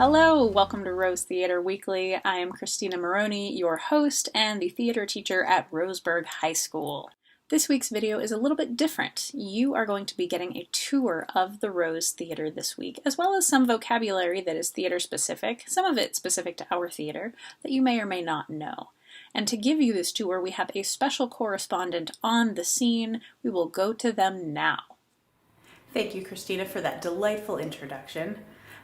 Hello, welcome to Rose Theater Weekly. I am Christina Maroney, your host and the theater teacher at Roseburg High School. This week's video is a little bit different. You are going to be getting a tour of the Rose Theater this week, as well as some vocabulary that is theater specific, some of it specific to our theater, that you may or may not know. And to give you this tour, we have a special correspondent on the scene. We will go to them now. Thank you, Christina, for that delightful introduction.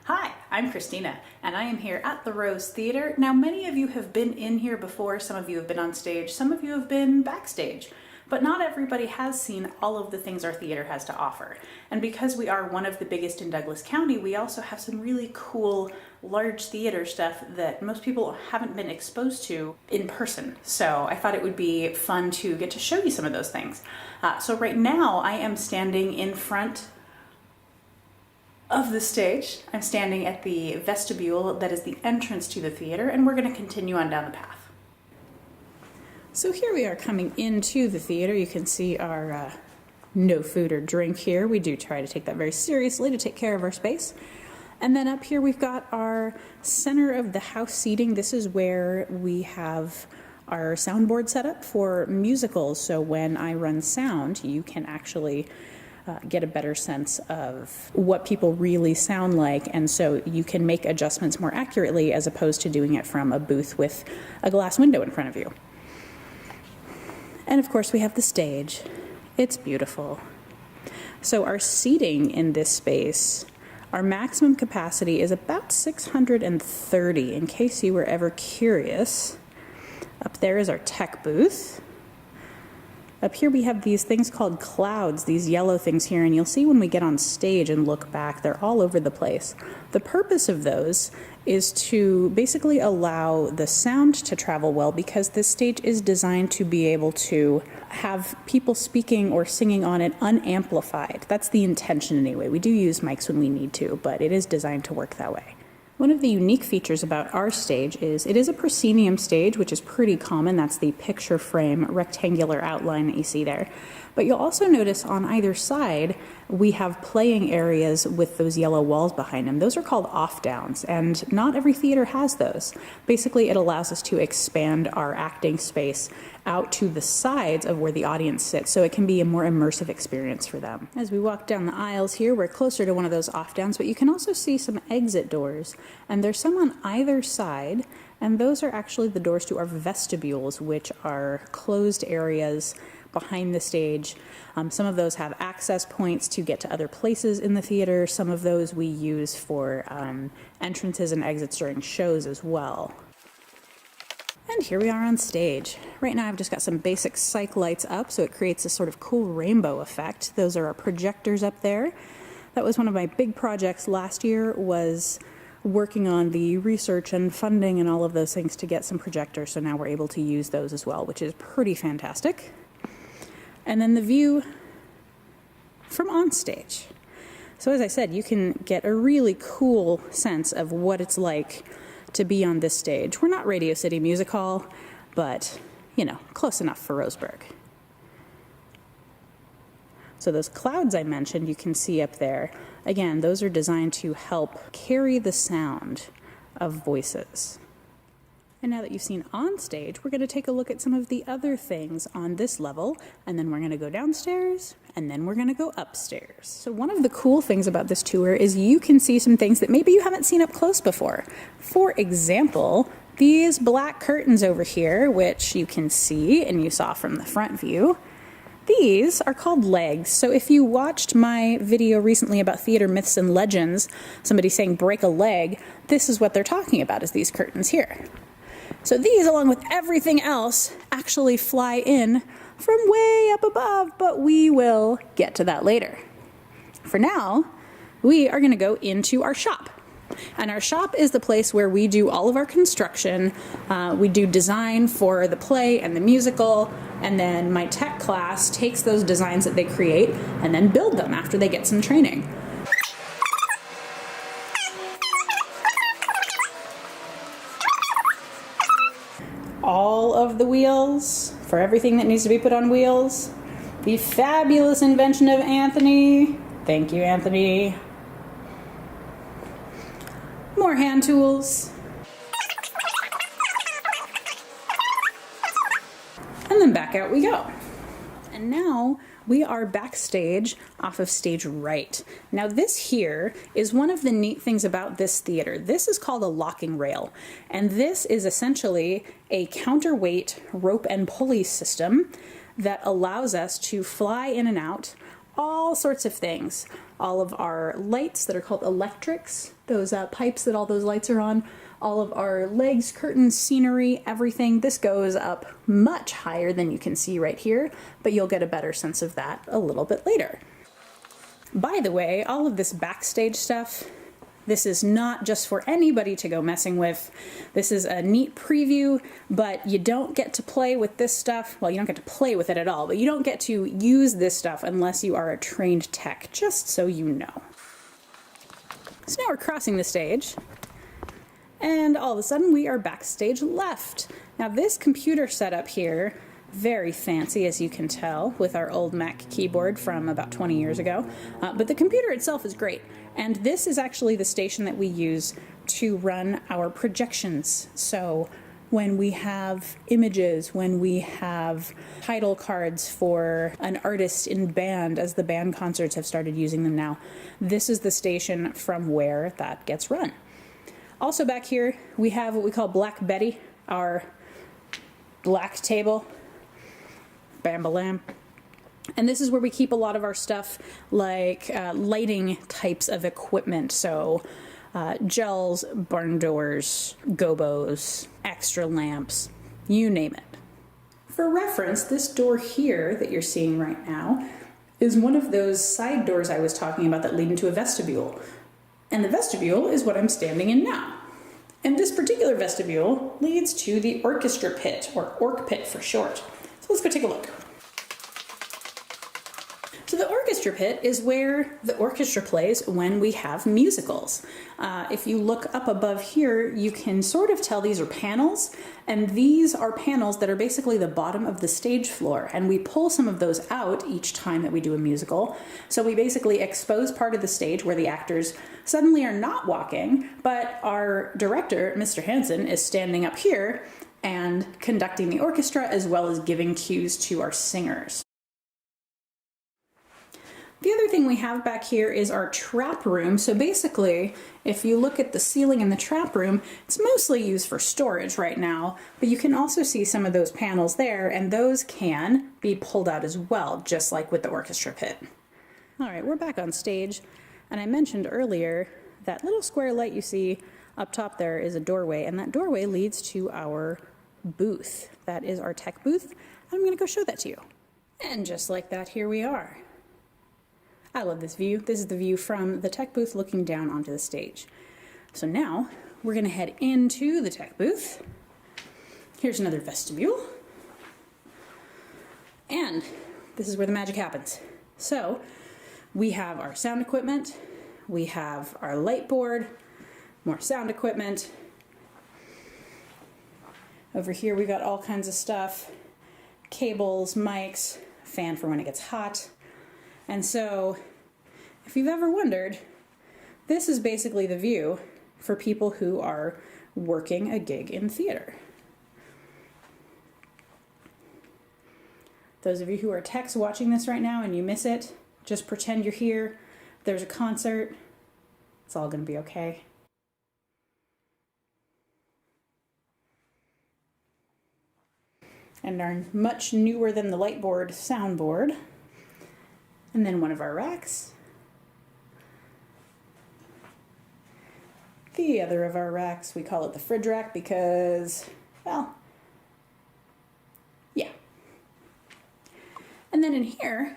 Hi, I'm Christina, and I am here at the Rose Theater. Now, many of you have been in here before, some of you have been on stage, some of you have been backstage, but not everybody has seen all of the things our theater has to offer. And because we are one of the biggest in Douglas County, we also have some really cool large theater stuff that most people haven't been exposed to in person. So I thought it would be fun to get to show you some of those things. So right now I am standing in front of the stage. I'm standing at the vestibule that is the entrance to the theater, and we're going to continue on down the path. So here we are coming into the theater. You can see our no food or drink here. We do try to take that very seriously to take care of our space. And then up here we've got our center of the house seating. This is where we have our soundboard set up for musicals. So when I run sound, you can actually get a better sense of what people really sound like, and so you can make adjustments more accurately as opposed to doing it from a booth with a glass window in front of you. And of course we have the stage. It's beautiful. So our seating in this space, our maximum capacity is about 630, in case you were ever curious. Up there is our tech booth. Up here we have these things called clouds, these yellow things here, and you'll see when we get on stage and look back, they're all over the place. The purpose of those is to basically allow the sound to travel well, because this stage is designed to be able to have people speaking or singing on it unamplified. That's the intention anyway. We do use mics when we need to, but it is designed to work that way. One of the unique features about our stage is it is a proscenium stage, which is pretty common. That's the picture frame rectangular outline that you see there. But you'll also notice on either side we have playing areas with those yellow walls behind them. Those are called off-downs, and not every theater has those. Basically, it allows us to expand our acting space out to the sides of where the audience sits, so it can be a more immersive experience for them. As we walk down the aisles here, we're closer to one of those off-downs, but you can also see some exit doors, and there's some on either side, and those are actually the doors to our vestibules, which are closed areas behind the stage. Some of those have access points to get to other places in the theater. Some of those we use for entrances and exits during shows as well. And here we are on stage. Right now I've just got some basic cyc lights up, so it creates a sort of cool rainbow effect. Those are our projectors up there. That was one of my big projects last year, was working on the research and funding and all of those things to get some projectors, so now we're able to use those as well, which is pretty fantastic. And then the view from on stage. So as I said, you can get a really cool sense of what it's like to be on this stage. We're not Radio City Music Hall, but, you know, close enough for Roseburg. So those clouds I mentioned, you can see up there. Again, those are designed to help carry the sound of voices. And now that you've seen on stage, we're going to take a look at some of the other things on this level, and then we're going to go downstairs, and then we're going to go upstairs. So one of the cool things about this tour is you can see some things that maybe you haven't seen up close before. For example, these black curtains over here, which you can see and you saw from the front view, these are called legs. So if you watched my video recently about theater myths and legends, somebody saying break a leg, this is what they're talking about, is these curtains here. So these, along with everything else, actually fly in from way up above, but we will get to that later. For now, we are going to go into our shop. And our shop is the place where we do all of our construction. We do design for the play and the musical, and then my tech class takes those designs that they create and then build them after they get some training. All of the wheels for everything that needs to be put on wheels. The fabulous invention of Anthony. Thank you, Anthony. More hand sound tools. And then back out we go. And now we are backstage off of stage right. Now this here is one of the neat things about this theater. This is called a locking rail, and this is essentially a counterweight rope and pulley system that allows us to fly in and out all sorts of things. All of our lights that are called electrics, those pipes that all those lights are on, all of our legs, curtains, scenery, everything. This goes up much higher than you can see right here, but you'll get a better sense of that a little bit later. By the way, all of this backstage stuff, this is not just for anybody to go messing with. This is a neat preview, but you don't get to play with this stuff. Well, you don't get to play with it at all, but you don't get to use this stuff unless you are a trained tech, just so you know. So now we're crossing the stage, and all of a sudden we are backstage left. Now this computer setup here, very fancy as you can tell with our old Mac keyboard from about 20 years ago, but the computer itself is great. And this is actually the station that we use to run our projections. So when we have images, when we have title cards for an artist in band, as the band concerts have started using them now, this is the station from where that gets run. Also back here, we have what we call Black Betty, our black table. Bam-ba-lam. And this is where we keep a lot of our stuff, like lighting types of equipment. So gels, barn doors, gobos, extra lamps, you name it. For reference, this door here that you're seeing right now is one of those side doors I was talking about that lead into a vestibule. And the vestibule is what I'm standing in now. And this particular vestibule leads to the Orchestra Pit, or Orc Pit for short. So let's go take a look. So the Orchestra Pit is where the orchestra plays when we have musicals. If you look up above here, you can sort of tell these are panels, and these are panels that are basically the bottom of the stage floor, and we pull some of those out each time that we do a musical. So we basically expose part of the stage where the actors suddenly are not walking, but our director, Mr. Hansen, is standing up here and conducting the orchestra as well as giving cues to our singers. The other thing we have back here is our trap room. So basically, if you look at the ceiling in the trap room, it's mostly used for storage right now, but you can also see some of those panels there, and those can be pulled out as well, just like with the Orchestra Pit. All right, we're back on stage, and I mentioned earlier that little square light you see up top there is a doorway, and that doorway leads to our booth. That is our tech booth. I'm gonna go show that to you. And just like that, here we are. I love this view. This is the view from the tech booth looking down onto the stage. So now we're gonna head into the tech booth. Here's another vestibule. And this is where the magic happens. So we have our sound equipment, we have our light board, more sound equipment. Over here we got all kinds of stuff, cables, mics, fan for when it gets hot. And so, if you've ever wondered, this is basically the view for people who are working a gig in theater. Those of you who are techs watching this right now and you miss it, just pretend you're here. There's a concert. It's all going to be okay. And our much newer than the lightboard soundboard. And then one of our racks. The other of our racks, we call it the fridge rack because, well, yeah. And then in here,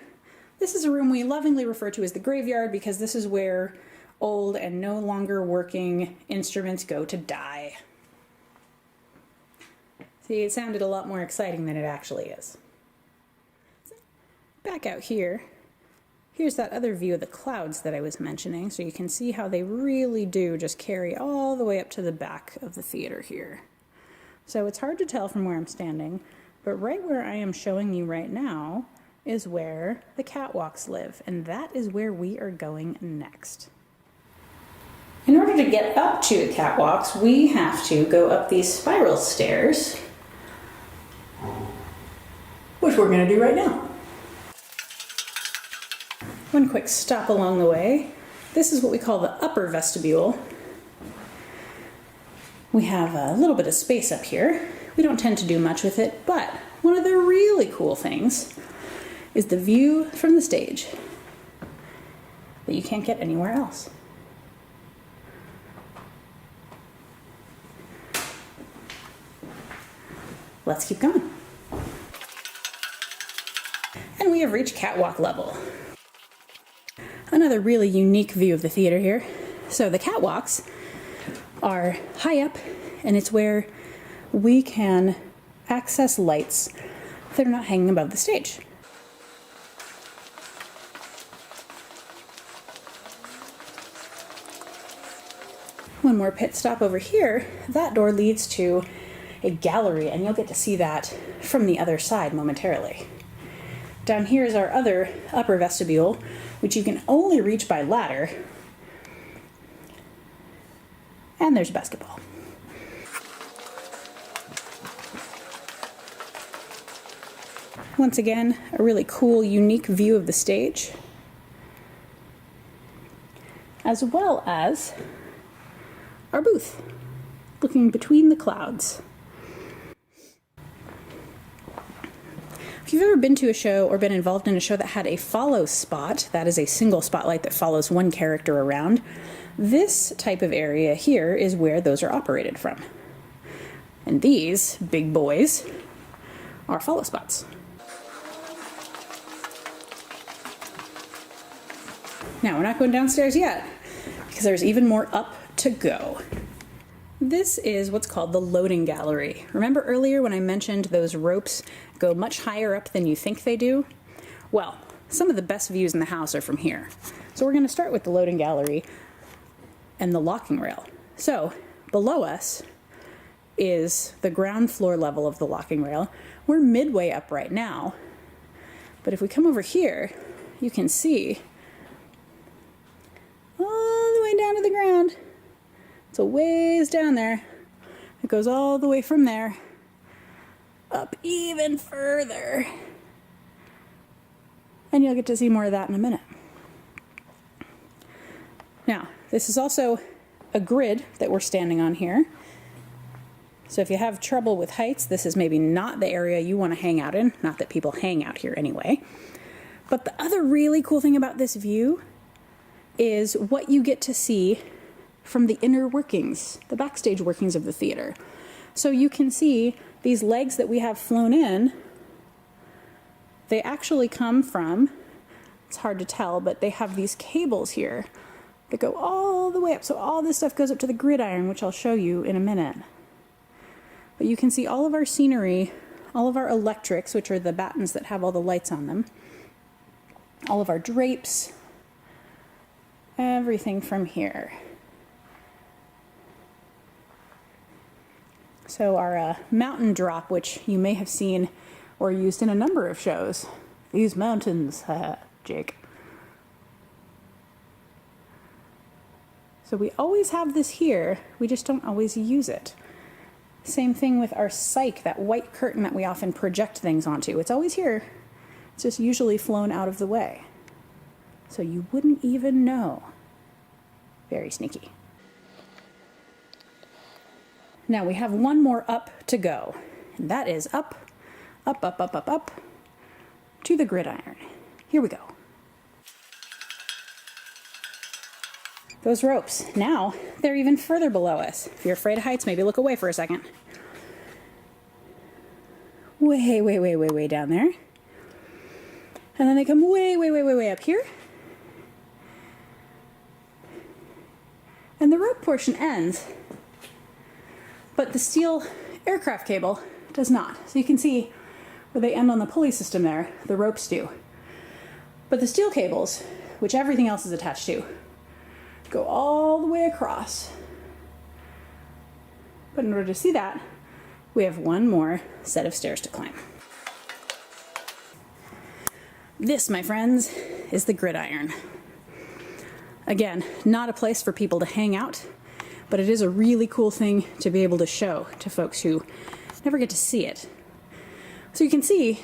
this is a room we lovingly refer to as the graveyard because this is where old and no longer working instruments go to die. See, it sounded a lot more exciting than it actually is. Back out here, here's that other view of the clouds that I was mentioning, so you can see how they really do just carry all the way up to the back of the theater here. So it's hard to tell from where I'm standing, but right where I am showing you right now is where the catwalks live, and that is where we are going next. In order to get up to the catwalks, we have to go up these spiral stairs, which we're going to do right now. One quick stop along the way. This is what we call the upper vestibule. We have a little bit of space up here. We don't tend to do much with it, but one of the really cool things is the view from the stage that you can't get anywhere else. Let's keep going. And we have reached catwalk level. Another really unique view of the theater here. So the catwalks are high up, and it's where we can access lights that are not hanging above the stage. One more pit stop over here. That door leads to a gallery, and you'll get to see that from the other side momentarily. Down here is our other upper vestibule, which you can only reach by ladder. And there's basketball. Once again, a really cool, unique view of the stage, as well as our booth, looking between the clouds. If you've ever been to a show or been involved in a show that had a follow spot, that is a single spotlight that follows one character around, this type of area here is where those are operated from. And these big boys are follow spots. Now, we're not going downstairs yet, because there's even more up to go. This is what's called the loading gallery. Remember earlier when I mentioned those ropes go much higher up than you think they do? Well, some of the best views in the house are from here. So we're going to start with the loading gallery and the locking rail. So below us is the ground floor level of the locking rail. We're midway up right now, but if we come over here, you can see all the way down to the ground. It's a ways down there. It goes all the way from there up even further. And you'll get to see more of that in a minute. Now, this is also a grid that we're standing on here. So if you have trouble with heights, this is maybe not the area you want to hang out in. Not that people hang out here anyway. But the other really cool thing about this view is what you get to see from the inner workings, the backstage workings of the theater. So you can see these legs that we have flown in, they actually come from, it's hard to tell, but they have these cables here that go all the way up. So all this stuff goes up to the gridiron, which I'll show you in a minute. But you can see all of our scenery, all of our electrics, which are the battens that have all the lights on them, all of our drapes, everything from here. So our mountain drop, which you may have seen or used in a number of shows. These mountains, Jake. So we always have this here, we just don't always use it. Same thing with our cyc, that white curtain that we often project things onto. It's always here, it's just usually flown out of the way. So you wouldn't even know. Very sneaky. Now we have one more up to go, and that is up, up, up, up, up, up, to the gridiron. Here we go. Those ropes, now they're even further below us. If you're afraid of heights, maybe look away for a second. Way, way, way, way, way down there. And then they come way, way, way, way, way up here. And the rope portion ends, but the steel aircraft cable does not. So you can see where they end on the pulley system there, the ropes do. But the steel cables, which everything else is attached to, go all the way across. But in order to see that, we have one more set of stairs to climb. This, my friends, is the gridiron. Again, not a place for people to hang out, but it is a really cool thing to be able to show to folks who never get to see it. So you can see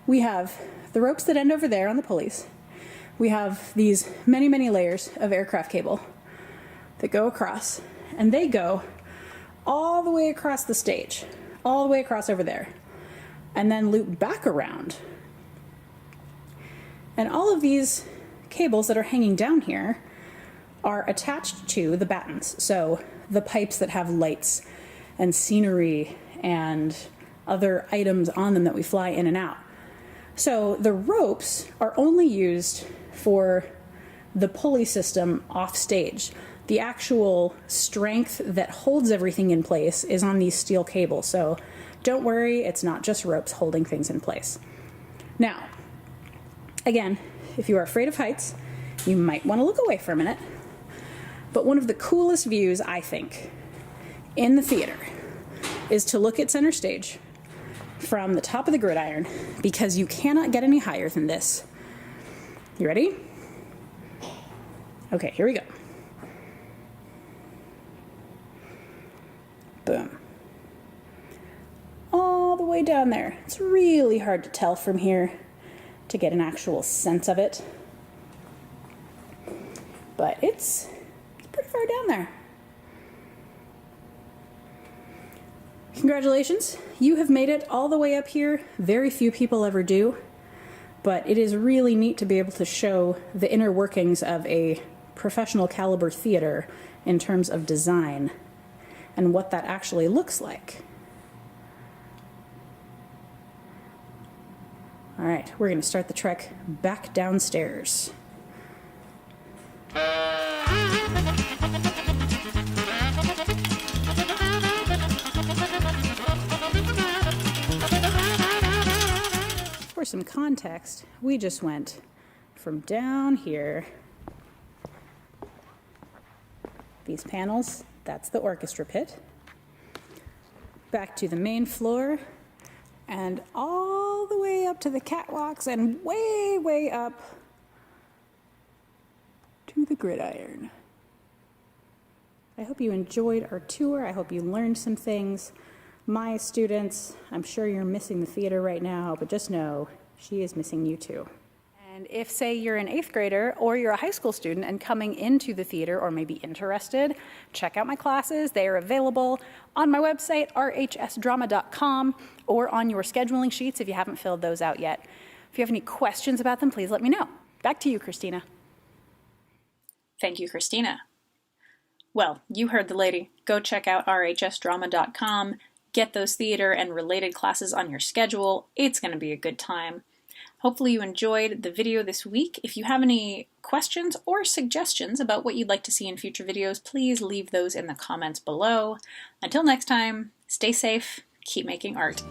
we have the ropes that end over there on the pulleys. We have these many, many layers of aircraft cable that go across, and they go all the way across the stage, all the way across over there, and then loop back around. And all of these cables that are hanging down here are attached to the battens, so the pipes that have lights and scenery and other items on them that we fly in and out. So the ropes are only used for the pulley system off stage. The actual strength that holds everything in place is on these steel cables, so don't worry, it's not just ropes holding things in place. Now, again, if you are afraid of heights, you might want to look away for a minute, but one of the coolest views, I think, in the theater is to look at center stage from the top of the gridiron, because you cannot get any higher than this. You ready? Okay, here we go. Boom. All the way down there. It's really hard to tell from here to get an actual sense of it, but it's pretty far down there. Congratulations, you have made it all the way up here. Very few people ever do, but it is really neat to be able to show the inner workings of a professional caliber theater in terms of design and what that actually looks like. All right, we're going to start the trek back downstairs. For some context, we just went from down here, these panels, that's the orchestra pit, back to the main floor, and all the way up to the catwalks, and way, way up to the gridiron. I hope you enjoyed our tour. I hope you learned some things. My students, I'm sure you're missing the theater right now, but just know she is missing you too. And if, say, you're an 8th grader or you're a high school student and coming into the theater or maybe interested, check out my classes. They are available on my website, rhsdrama.com, or on your scheduling sheets if you haven't filled those out yet. If you have any questions about them, please let me know. Back to you, Christina. Thank you, Christina. Well, you heard the lady. Go check out rhsdrama.com. Get those theater and related classes on your schedule. It's going to be a good time. Hopefully you enjoyed the video this week. If you have any questions or suggestions about what you'd like to see in future videos, please leave those in the comments below. Until next time, stay safe, keep making art.